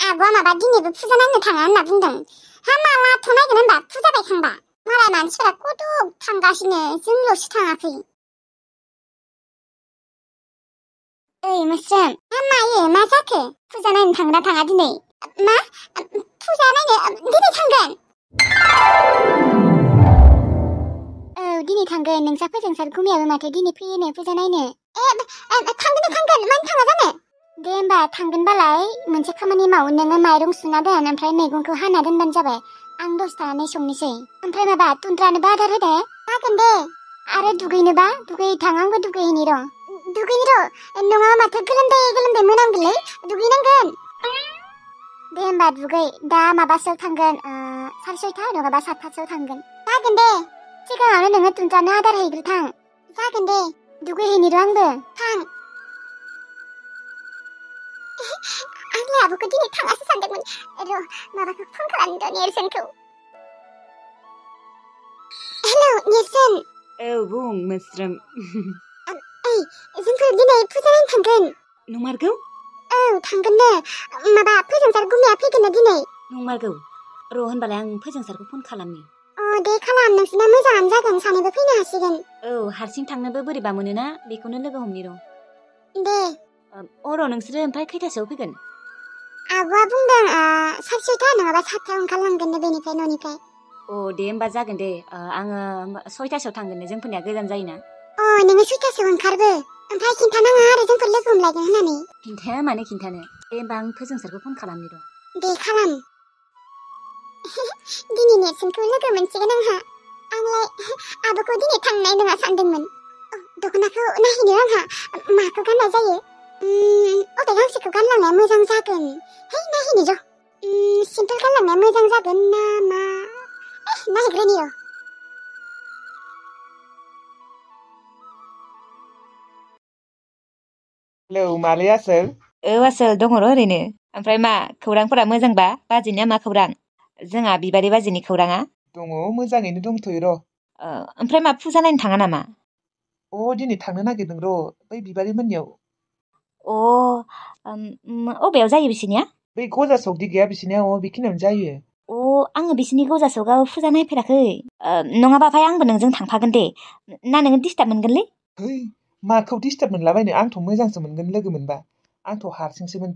आब'आ माबा दिनैबो फुजा नायनो थाङा होनना बुंदों। हा मालाथ' नायगोन होनबा फुजा बायखांबा? मालाय मानसिफोरा कत' थांगासिनो जोंल'सो थाङाखै। ओइ मोस्रोम, मायो मा जाखो? फुजा नायनो थांना थाङा दिनै? मा? फुजा नायनो दिनै थांगोन? औ दिनै थांगोन। नोंसा फोजोंसार गुमैयाबो माथो दिनै फैयोनो फुजा नायनो। थांगोन मानो थाङा जानो? दे होमबा थांगोनबालाय मोनसे खामानि माव, नोङो माइरं सुना दोन ओमफ्राय मैगंखौ हाना दोनबानो जाबाय। आं दसे थानानै संनोसै। ओमफ्राय माबा तुन्द्रानोबो आदार होदे। जागोन दे। आरो दुगैनोबा दुगैथां, आंबो दुगैहैनि र'। दुगैनो र'? नङा माथो गोलोमदै मोनामगोनलै, दुगैनांगोन। दे होमबा दुगै। दा माबासोआव थांगोन, 6:30 नङाबा 7:00सोआव थांगोन। जागोन दे। सिगाङावनो नोङो तुन्द्रानो आदार हैग्रो थां। जागोन दे। दुगैहैनि र' आंबो। थां। आंलाय आब'खौ दिनै थाङासो सानदोंमोन। र' माबाखौ फन खालामनि र' नेरसोनखौ। हेलौ नेरसोन। औ बुं मोस्रोम। ओइ जोंफोर दिनै फुजा नायनो थांगोन। नंमारगौ? औ थांगोननो। माबा फोजोंसार गुमैया फैगोननो दिनै। नंमारगौ? र' होनबालाय आं फोजोंसारखौ फन खालामनि। दे खालाम, नोंसिना मोजाङानो जागोन, सानैबो फैनो हासिगोन। औ हारसिं थांनोबो बोरैबा मोनोना, बेखौनो लोगो हमनि र'। दे। र' नोंसोरो ओमफ्राय खैथासोआव फैगोन? आब'आ बुंदों 6:30 नङाबा 7:00 ओंखारलांगोननो बेनिफ्राय न'निफ्राय। दे होमबा जागोन दे। आङो 6:00सोआव थांगोन, जोंफोरनिया गोजान जायोना। नोङो 6:00सोआव ओंखारबो। ओमफ्राय खिन्थानाङा आरो जोंफोर लोगो हमलायगोन होननानै। खिन्थाया माने खिन्थानो। दे होमबा आं फोजोंसारखौ फन खालामनि र'। दे खालाम। दिनै नेरसोनखौ लोगो मोनसिगोन आंहा। आंलाय आब'खौ दिनै थांनाय नङा सानदोंमोन। दख'नाखौ नायहैनो आंहा माखौ गाननाय जायो। अबे गांसेखौ गानलांनाया मोजां जागोन? है नायहैनि र'। सिम्पोल गानलांनाया मोजां जागोन ना मा? नायहैग्रोनि र'। हेलौ मालै आसोल? औ आसोल, दङ र' ओरैनो। ओमफ्राय मा खौरांफोरा मोजांबा? बाजैनिया मा खौरां? जोंहा बिबारि बाजैनि खौराङा? दङ मोजाङैनो दंथ'यो र'। ओमफ्राय मा फुजा नायनो थाङा नामा? दिनै थांनो नागिरदों र', बै बिबारि मोननियाव। अबेयाव जायो बिसिनिया? बै गजा सकदि गैया बिसिनिया, बेखिनियावनो जायो। आङो बिसिनि गजा सकआव फुजा नायफेराखै। नङाबा ओमफ्राय आंबो नोंजों थांफागोन दे। ना नोङो डिस्टार्ब मोनगोनलै? है माखौ डिस्टार्ब मोनलाबायनो, आंथ' मोजांसो मोनगोन लोगो मोनबा। आंथ' हारसिंसोमोन,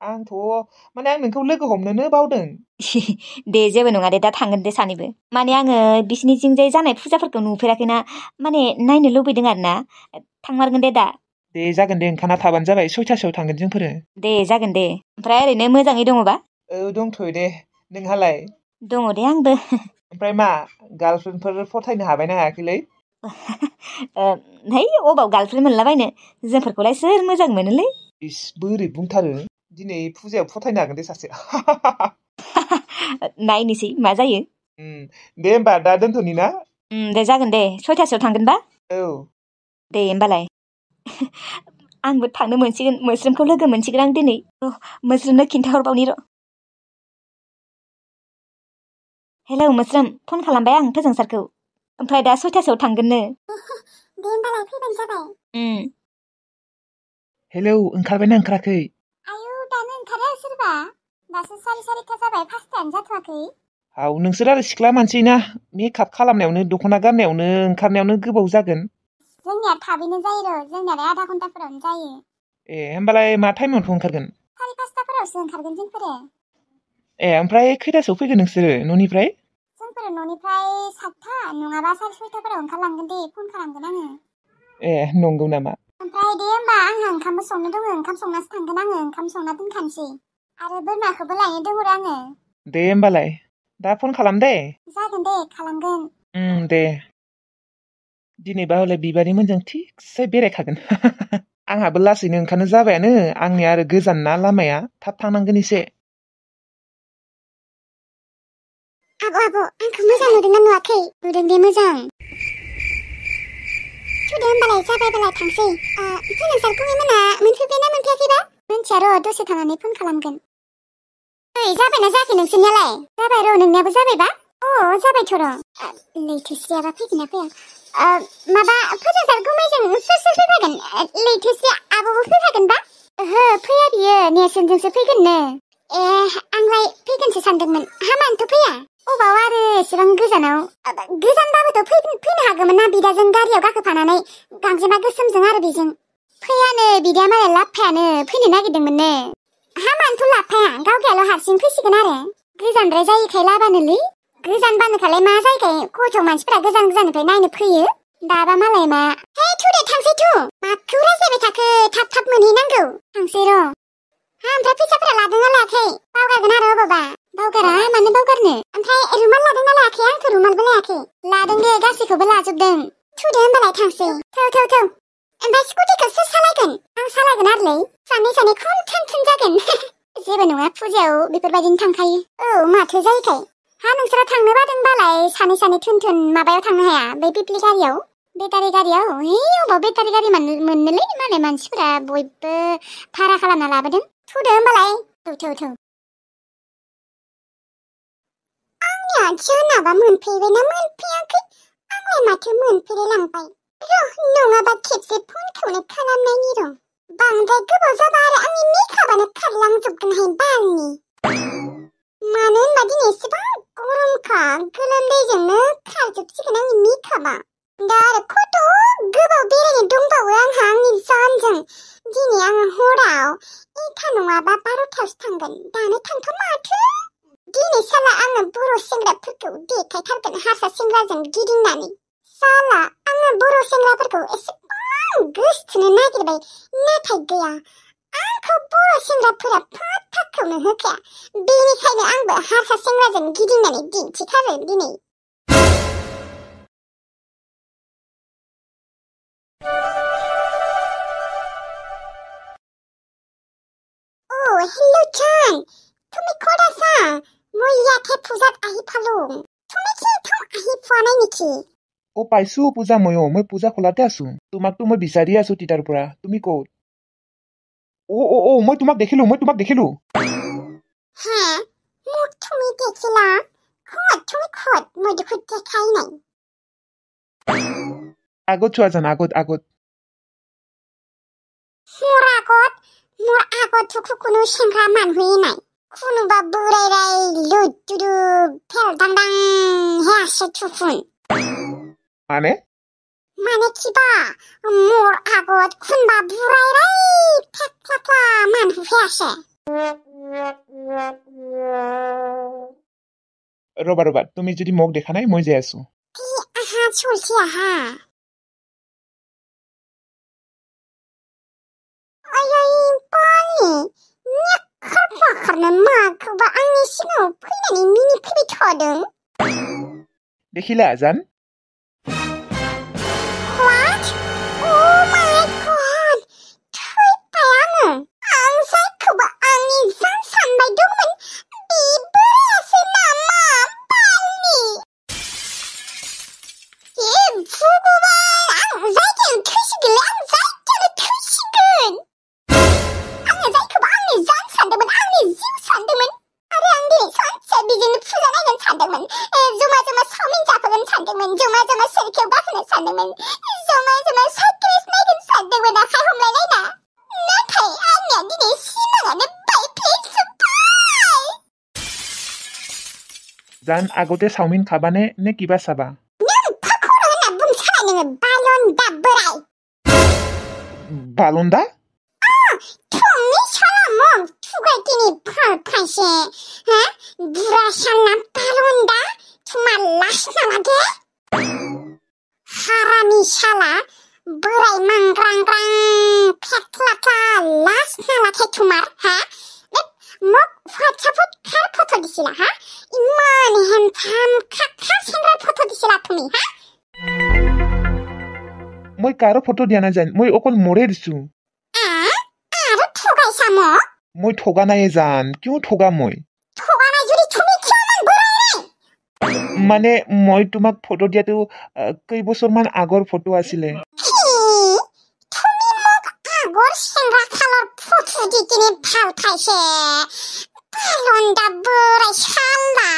आं नोंखौ लोगो हमनोनो बावदों। दे जेबो नङा दे, दा थांगोन दे सानैबो। माने आङो बिसिनिथिंजाय जानाय फुजाफोरखौ नुफेराखैना, माने नायनो लुबैदों आरो ना। थांमारगोन दे दा। दे जागोन दे, ओंखारना थाबानो जाबाय, 6:00सोआव थांगोन जोंफोरो। दे जागोन दे। ओमफ्राय ओरैनो मोजाङै दङबा? औ दंथ'यो दे। नोंहालाय? दङ दे आंबो। ओमफ्राय मा गार्लफ्रेन्डफोर फथायनो हाबायना हायाखैलै? है अबाव गार्लफ्रेन्ड मोनलाबायनो, जोंफोरखौलाय सोर मोजां मोनोलै। इस बोरै बुंथारो। दिनै फुजायाव फथायनो हागोन दे सासे। नायनोसै मा जायो। दे होमबा दा दोनथ'नि ना? दे जागोन दे। 6:00सोआव थांगोनबा? औ। दे होमबालाय। आंबो थांनो मोनसिगोन, मोस्रोमखौ लोगो मोनसिगोन आं दिनै। मोस्रोमनो खिन्थाहरबावनि र'। हेलौ मोस्रोम, फन खालामबाय आं फोजोंसारखौ। ओमफ्राय दा 6:00सोआव थांगोननो। दे होमबालाय फैबानो जाबाय। हेलौ ओंखारबायना ओंखाराखै? आयौ दानो ओंखारो सोरबा? दासो 4:30 जाबाय, 5थायानो जाथ'वाखै। नोंसोर आरो सिख्ला मानसि ना, मेकआप खालामनायावनो दख'ना गाननायावनो ओंखारनायावनो गोबाव जागोन। जोंनिया थाबैनो जायो र', जोंनियालाय आधा घन्टाफोरावनो जायो। होमबालाय मा टाइमावथ' ओंखारगोन? 5:30फोरावसो ओंखारगोन जोंफोरो। ओमफ्राय खैथासोआव फैगोन नोंसोरो न'निफ्राय? जोंफोर न'निफ्राय 7:00 नङाबा 6:30फोराव ओंखारलांगोन दे, फन खालामगोन आङो। नंगौ नामा? ओमफ्राय दे होमबा, आंहा ओंखामबो संनो दङ, ओंखाम संनासो थांगोन आङो, ओंखाम संना दोनखानोसै। आरो बोरमाखौबो लायनो दङ आङो। दे होमबालाय दा फन खालाम दे। जागोन दे, खालामगोन। दे। दिनैबा हले बिबारि मोनजों थिगसे बेरायखागोन। आंहाबो लासैनो ओंखारनो जाबायानो, आंनिया आरो गोजान ना लामाया, थाब थांनांगोन एसे। आब' आंखौ मोजां नुदोंना नुवाखै? नुदों दे मोजां। थुदो होमबालाय, जाबायबालाय थांसै। फोजोंसार गुमैमोना मोनफैबायना मोनफैयाखैबा? मिन्थिया र', दसे थानानै फन खालामगोन। जाबायना जायाखै नोंसोरनियालाय? जाबाय र', नोंनियाबो जाबायबा? जाबायथ' र'। लैथोस्रियाबा फैगोन ना फैया? माबा फोजोंसार गुमैजों सोर फैफागोन? लैथोस्रि आब'बो फैफागोनबा? ओहो फैया बियो, नेरसोनजोंसो फैगोननो। आंलाय फैगोनसो सानदोंमोन हामानोथ' फैया अबाव आरो एसेबां गोजानाव गोजानबाबोथ' फैनो हागौमोन ना बिदाजों गारियाव गाखोफानानै गांजेमा गोसोमजों आरो बेजों फैयानो बिदाया मालाय लाबफायानो फैनो नागिरदोंमोननो हामानोथ' लाबफाया गावगायाल' हारसिं फैसिगोन आरो गोजानद्राय जायैखाय लाबानोलै गोजानबानोखालाय मा जायगाय गथ' मानसिफोरा गोजान गोजाननिफ्राय नायनो फैयो दाबा मालाय मा हे थुदे थांसै थु माखौ रायज्लायबाय थाखो थाब थाब मोनहैनांगौ थांसै र' ओमफ्राय फैसाफोरा लादोंना लायाखै बावगारगोन आरो अबावबा बावगारा मानो बावगारनो ओमफ्राय रुमाल लादोंना लायाखै आंथ' रुमालबो लायाखै लादों दे गासैखौबो लाजोबदों थुदे होमबालाय थांसै थौ ओमफ्राय स्कुटिखौ सोर सालायगोन आं सालायगोन आरोलै सानै खम जागोन जेबो नङा फुजायाव बेफोरबायदिनो थांखायो औ माथो जायोखाय हा नोंसोरा थांनो बादोंबालाय सानै थुन माबायाव थांनो हाया बै पिपलि गारियाव बेटारि गारियाव अबाव बेटारि गारि मोननोलै मालाय मानसिफोरा बयबो भारा खालामना लाबोदों थुदो होमबालाय थौ आंनि आथियानाबा मोनफैबायना मोनफैयाखै आंलाय माथो मोनफैलायलांबाय र' नङाबा खेबसे फनखौनो खालामनायनि र' बांद्राय गोबाव जाबा आरो आंनि मेकआपानो खारलांजोबगोनहाय बालनि मानो होनबा दिनै एसेबां गरमखा गोलोमदैजोंनो खारजोबसिगोन आंनि मेकआपा दा आरो खथ' गोबाव बेरायनो दंबावो आंहा आंनि जानजों दिनै आङो हराव 1 नङाबा 12थायावसो थांगोन दानो थांथ' माथो दिनै साला आङो बर' सेंग्राफोरखौ देखायथारगोन हारसा सेंग्राजों गिदिंनानै साला आङो बर' सेंग्राफोरखौ एसेबां गोसथोनो नागिरबाय नाथाय गैया आंखौ बर' सेंग्राफोरा फात्ताखौनो होखाया बेनिखायनो आंबो हारसा सेंग्राजों गिदिंनानै दिन्थिथारो दिनै हेल्लो जान তুমি ক'ত আছা মই ইয়াতে পূজাত আহি পালো তুমি কি একদম আহি পোৱা নাই নেকি পাইছো পূজা মই পূজা খোলাতে আছো তোমাকতো মই বিচাৰি আছো তিতাৰ পৰা তুমি ক'ত মই তোমাক দেখিলো হে মোক তুমি দেখিলা তুমি ক'ত মই দেখোন দেখাই নাই আগত চোৱা জান আগত মোৰ আগত কোনো সেংগ্ৰা মানুহেই নাই কোনোবা বুঢ়াই লুডুডু ফেলদাংদাং হে আছে থুকুন মানে কিবা মোৰ আগত কোনোবা বুঢ়াই ফেকলা মানুহে আছে ৰবা তুমি যদি মোক দেখা নাই মই যাই আছো আহা চলছি আহা माखौबा आंनि सिगाङाव फैनानै मिनिफैबाय थादों দেখিলা জান What? Oh my god! थैबाय आं जायखौबा आंनि जान सानबाय दंमोन बे बोरायासो नामा बालनि भगबान आं जायगायाव थैसिगोनलै आं जायगायावनो थैसिगोन आङो जायखौबा आंनि जान सानदोंमोन आंनि जिउ सानदोंमोन आरो आं दिनै सानसे बेजोंनो फुजा नायगोन सानदोंमोन जमा सावमिन जाफैगोन सानदोंमोन जमा सोरखियाव गाखोनो सानदोंमोन जमा साइकेल नायगोन सानदोंमोन आखाइ हमलायलायना नाथाय आंनिया दिनै सिमाङानो बायफ्लेजोब्बाय জান আগতে চাওমিন খাবানে নে কিবা চাবা नों फाखौर होनना बुंसालाय नोङो बालन्दा बोराय बालन्दा थंनि सलामं थुगाय दिनै फालफायसे हा बुरा सानना बालन्दा तुमा लास नामा दे हारानि साला बोराय मांग्रांग्रां फेक्लाक्ला लास नालाथाय तुमार हा মোক হোৱাটছআপত কাৰ ফটো দিছিলা হা ইমান হেণ্ডসাম খাখা চেংৰাৰ ফটো দিছিলা তুমি হা মই কাৰো ফটো দিয়া নাই জান মই অকল মোৰে দিছো আৰু ঠগাইছা মোক মই ঠগা নাই জান কিয় ঠগা মই ঠগা নাই যদি তুমি কিয় মান বৰাই নাই মানে মই তোমাক ফটো দিয়াটো কেইবছৰমান আগৰ ফটো আছিলে তুমি মোক আগৰ চেংৰা খালৰ ফটো দি কিনে ভাল পাইছে বালন্দা বৰাই চালা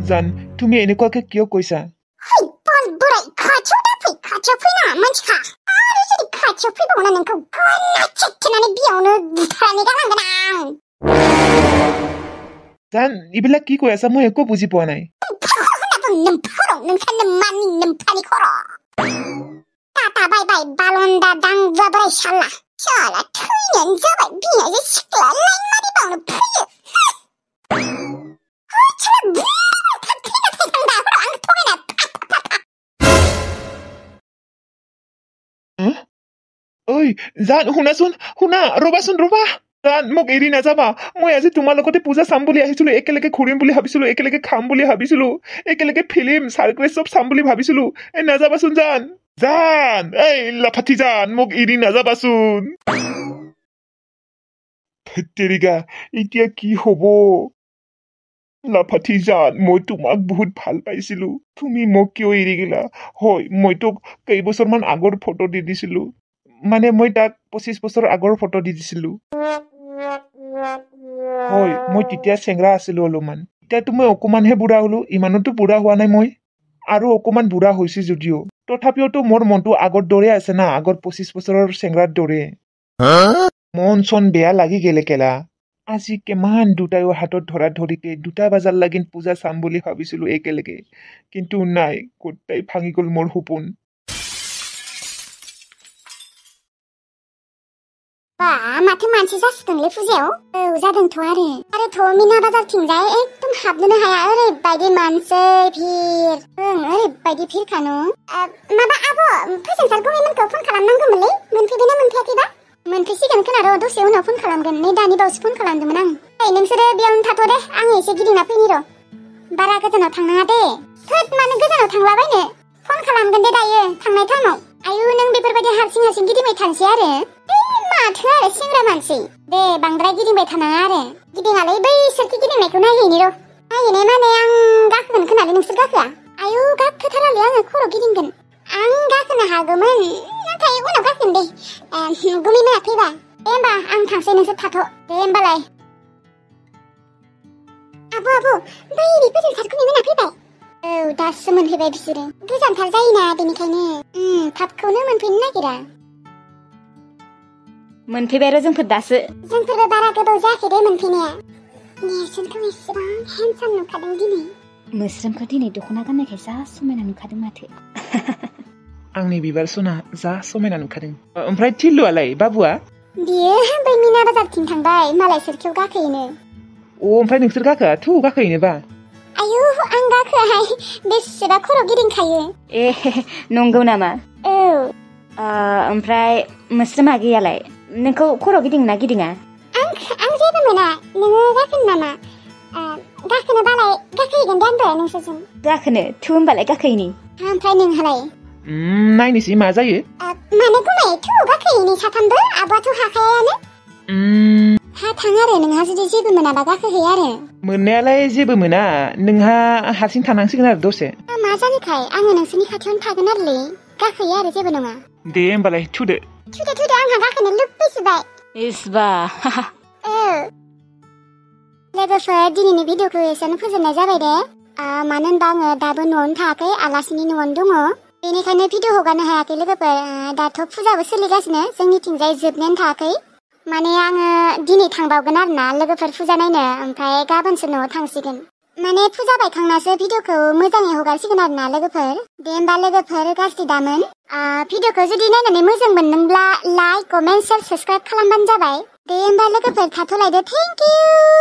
জান তুমি এনেকুৱাকে কিয় কৈছা বল বৰাই খাथियाव फै ना मानसिखा आरो जुदि खाथियाव फैबावना नोंखौ गना चेक्किनानै बेयावनो बुथारनानै गालांगोन आं। জান এইবিলাক কি কৈ আছা মই একো বুজি পোৱা নাই नोम्फाराव नोंसानो मानि नोम्फानि खर' टाटा बाय बाय बालन्दा दांजा बोराय शाला शाला थैनायानो जाबाय बिनायजों सिख्ला लाइन मारिबावनो फैयो ঐ জান শুনাচোন শুনা ৰবাচোন ৰবা জান মোক এৰি নাযাবা মই আজি তোমাৰ লগতে পূজা চাম বুলি আহিছিলো একেলগে ঘূৰিম বুলি ভাবিছিলো একেলগে খাম বুলি ভাবিছিলো একেলগে ফিল্ম চাৰ্কাছ চব চাম বুলি ভাবিছিলো এই নাযাবাচোন জান জান এই লাফাটি জান মোক এৰি নাযাবাচোন তেৰিকা এতিয়া কি হব লাফাটি জান মই তোমাক বহুত ভাল পাইছিলো তুমি মোক কিয় এৰি গেলা হয় মই তোক কেইবছৰমান আগৰ ফটো দি দিছিলো মানে মই তাক 25 বছৰ আগৰ ফটো দি দিছিলো হয় মই তেতিয়া চেংৰা আছিলো অলপমান এতিয়াতো মই অকমানহে বুঢ়া হলো ইমানতো বুঢ়া হোৱা নাই মই আৰু অকমান বুঢ়া হৈছে যদিও তথাপিওতো মোৰ মনটো আগৰ দৰে আছে না আগৰ 25 বছৰৰ চেংৰাৰ দৰে মন চন বেয়া লাগি গেলে কেলা আজি কিমান দুটায়ো হাতত ধৰা ধৰিকে 2টা বজাৰ লাগিন পূজা চাম বুলি ভাবিছিলো একেলগে কিন্তু নাই গোটেই ভাঙি গল মোৰ সপোন माथो मानसि जासिगोनलै फुजायाव औ जादोंथ' आरोथ' मिना बाजारथिंजाय एकदम हाबनोनो हाया ओरैबायदि मानसि भिर ओरैबायदि भिरखानो माबा आब' फोजोंसार गुमैमोनखौ फन खालामनांगौमोनलै मोनफैबायना मोनफैयाखैबा मोनफैसिगोन खोनार' दसे उनाव फन खालामगोन नै दानि बावसो फन खालामदोंमोन आं नोंसोरो बेयावनो थाथ' दे आङो एसे गिदिंना फैनि र' बारा गोजानाव थांनाङा दे थोद मानो गोजानाव थांलाबायनो फन खालामगोन दे दायो थांनाय टाइमाव आयु नों बेफोरबायदि हारसिं गिदिंबाय थानोसै आरो माथो आरो सेंग्रा मानसि दे बांद्राय गिदिंबाय थानाङा आरो गिदिङालै बैसोरखि गिदिंनायखौ नायहैनि र' नायहैनाय माने आं गाखोगोन खोनालै नोंसोर गाखोआ आयु गाखोथारालै आङो खर' गिदिंगोन आं गाखोनो हागौमोन नाथाय उनाव गाखोगोन दे गुमैमोना फैबा दे होमबा आं थांसै नोंसोर थाथ' दे होमबालाय आब' बै फोजोंसार गुमैमोना फैबाय औ दासो मोनफैबाय बिसोरो गोजानथार जायोना बेनिखायनो थाबखौनो मोनफैनो नागिरा मोनफैबाय आरो जोंफोर दासो जोंफोरबो बारा गोबाव जायाखै दे मोनफैनाया नेरसोनखौ एसेबां हेन्डसाम नुखादों दिनै मोस्रोमखौ दिनै दख'ना गाननायखाय जा समायना नुखादों माथो आंनि बिबार सना जा समायना नुखादों ओमफ्राय थिल्लुआलाय बाबुआ बियो बै मिना बाजारथिं थांबाय मालाय सोरखियाव गाखोहैनो ओमफ्राय नोंसोर गाखोआ थु गाखोहैनोबा आयु आं गाखोआहाय बेसेबा खर' गिदिंखायो ए नंगौ नामा औ ओमफ्राय मोस्रोमा गैयालाय नोंखौ खर' गिदिङोना गिदिङा आं जेबो मोना नोङो गाखोनो नामा गाखोनो बालाय गाखोहैगोन दे आंबो नोंसोरजों गाखोनो थु होमबालाय गाखोहैनि ओमफ्राय नोंहालाय नायनोसै मा जायो मानो गुमै थु गाखोहैनि साथामबो आब'आथ' हाखायानो हा थां आरो नोंहा जुदि जेबो मोनाबा गाखोहै आरो मोननायालाय जेबो मोना नोंहा हारसिं थानांसिगोन आरो दसे मा जानोखाय आङो नोंसोरनि खाथियावनो थागोन आरोलै गाखोयो आरो जेबो नङा दे होमबालाय थुदो आंहा गाखोनो लुबैजोबबाय इस्बा लोगोफोर दिनैनि भिडिअखौ एसेनो फोजोबनाय जाबाय दे मानो होनबा आङो दाबो न'आवनो थायाखै आलासिनि न'आवनो दङ बेनिखायनो भिडिअ हगारनो हायाखै लोगोफोर दाथ' फुजाबो सोलिगासिनो जोंनिथिंजाय जोबनायानो थायाखै माने आङो दिनै थांबावगोन आरोना लोगोफोर फुजा नायनो ओमफ्राय गाबोनसो न'आव थांसिगोन माने फुजा बायखांनासो भिडिअखौ मोजाङै हगारसिगोन आरोना लोगोफोर दे होमबा लोगोफोर गाज्रि दामोन भिडिअखौ जुदि नायनानै मोजां मोनदोंब्ला लाइक कमेन्ट शेयार साबस्क्राइब खालामबानो जाबाय दे होमबा लोगोफोर थाथ'लायदो थेंक इउ